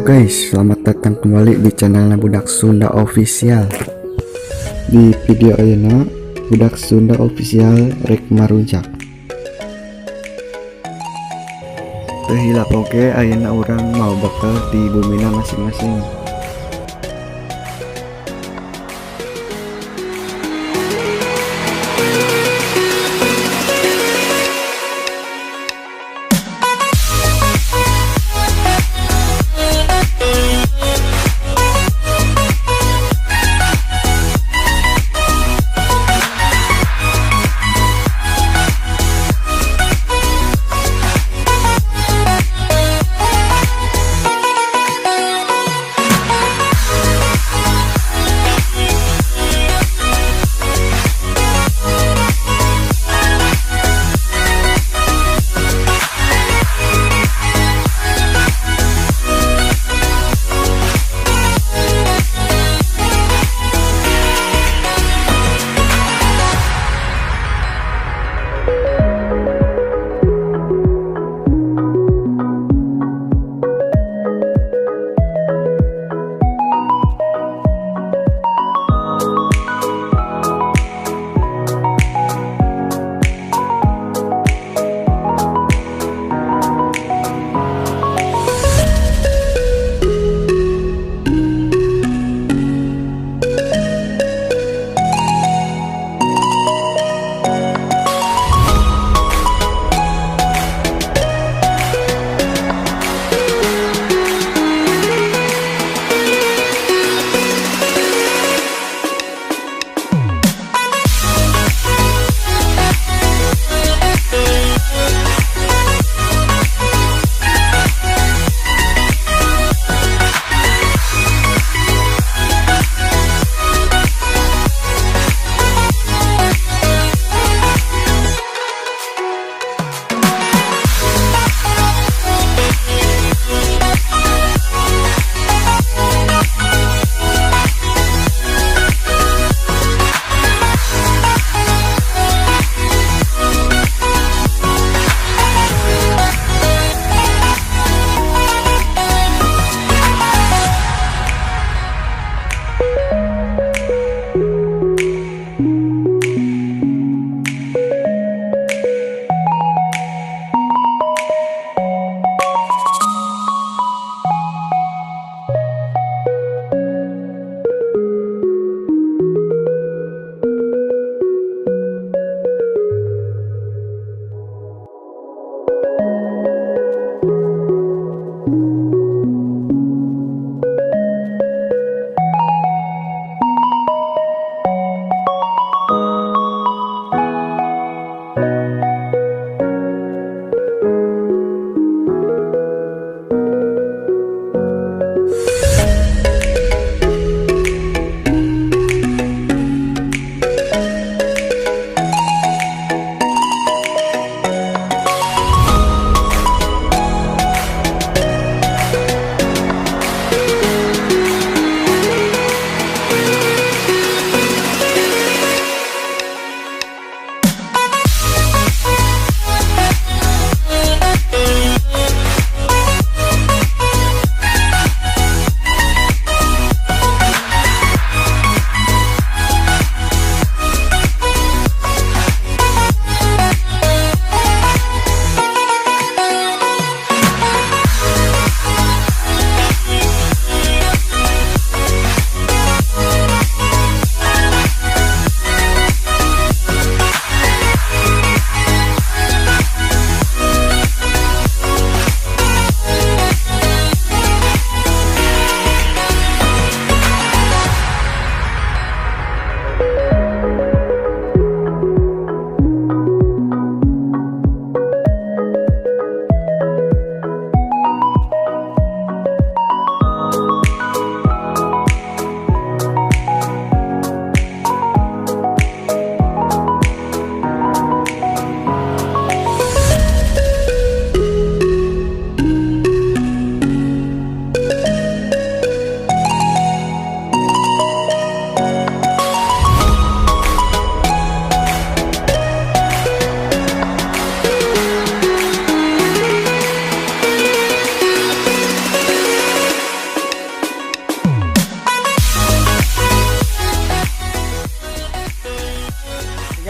guys, selamat datang kembali di channelnya Budak.Sunda.Official. Di video ayeuna Budak.Sunda.Official rek maruncak. Teu hilap oge ayeuna urang mau bekal di bumina masing-masing.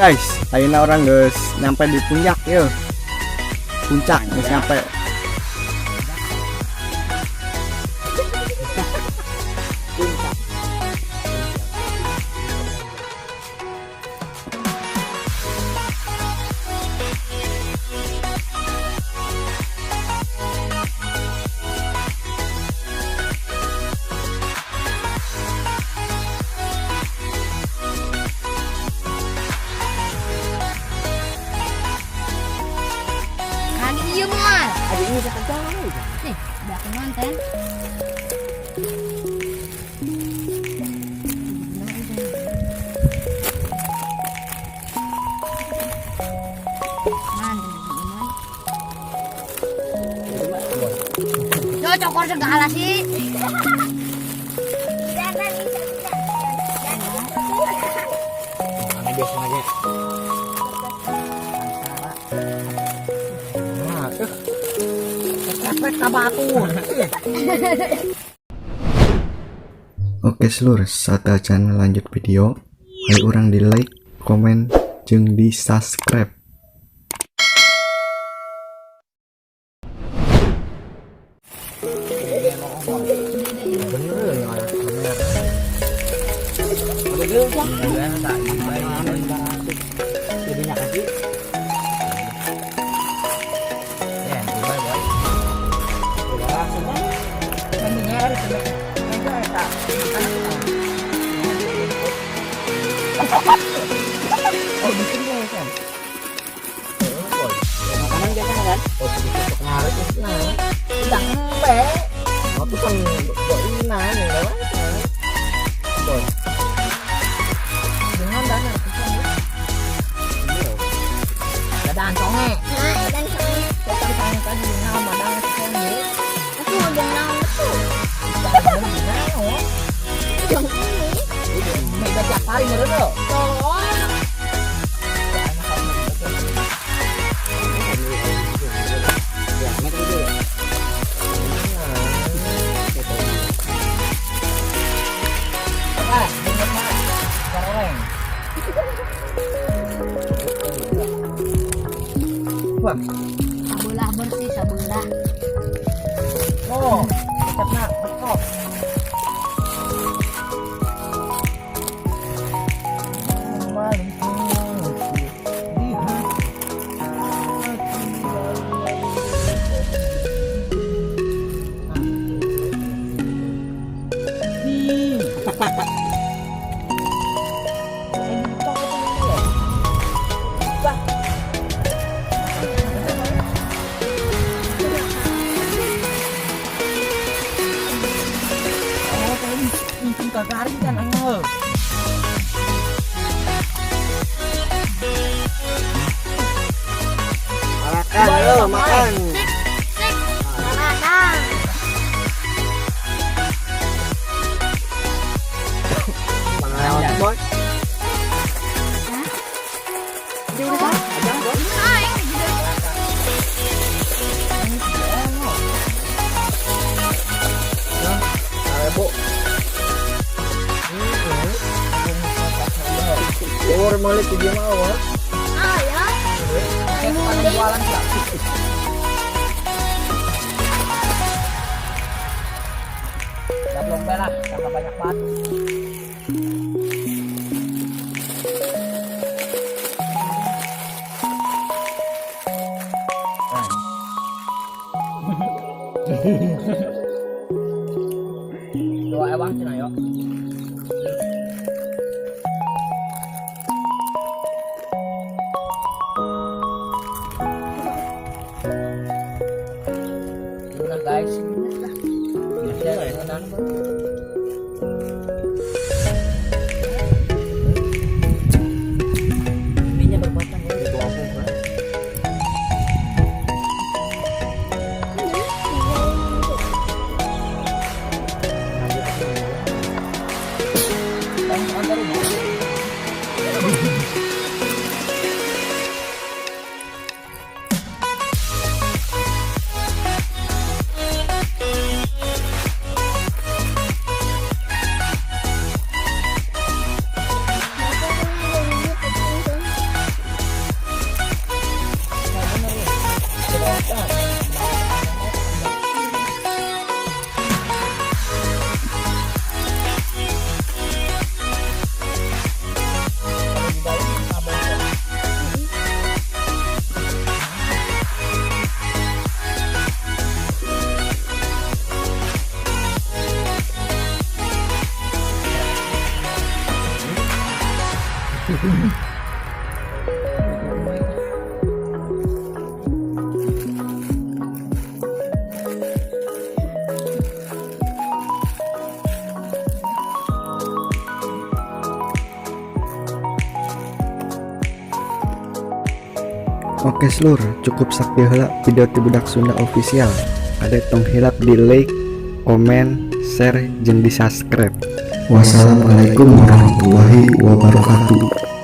guys, ayeuna orang geus nyampe di puncak yeuh. Puncak geus nyampe. Ini udah jauh. Nih, udah aku manten. Cokor segala sih. Biasa aja. Oke seluruh, saat acan lanjut video, ayo orang di like, komen, jeung di subscribe. Oh, bikin ya kan? Makanan jangan kan? Oh, sedikit pengaruh itu. Tidak empe. Aku kan buat ina nih, lewat. Boy. Dengan dana dan songe. Nah, dan songe. Kita songe tadi nama dan songe. Aku udah nang itu. Jangan dina, oh. Yang ini. Mega tiap hari bener loh. Sabelah bersih sabelah. Oh, kecapnya betok. Garing kan angel. Makan lo, makan. Makan. Pengalaman boy. Di udah. Ajang boy. Bu. Keluar balik ke dia mau. Ah ya. Pada jualan enggak? Ya belum belah, karena banyak batu. Doa abang cina yuk. Guys, ininya berbatang ya, itu apa kan? Oke seluruh, cukup sakti heula video ti Budak.Sunda.Official. Ada tong hilap di like, komen, share, jeung di subscribe. Wassalamualaikum warahmatullahi wabarakatuh.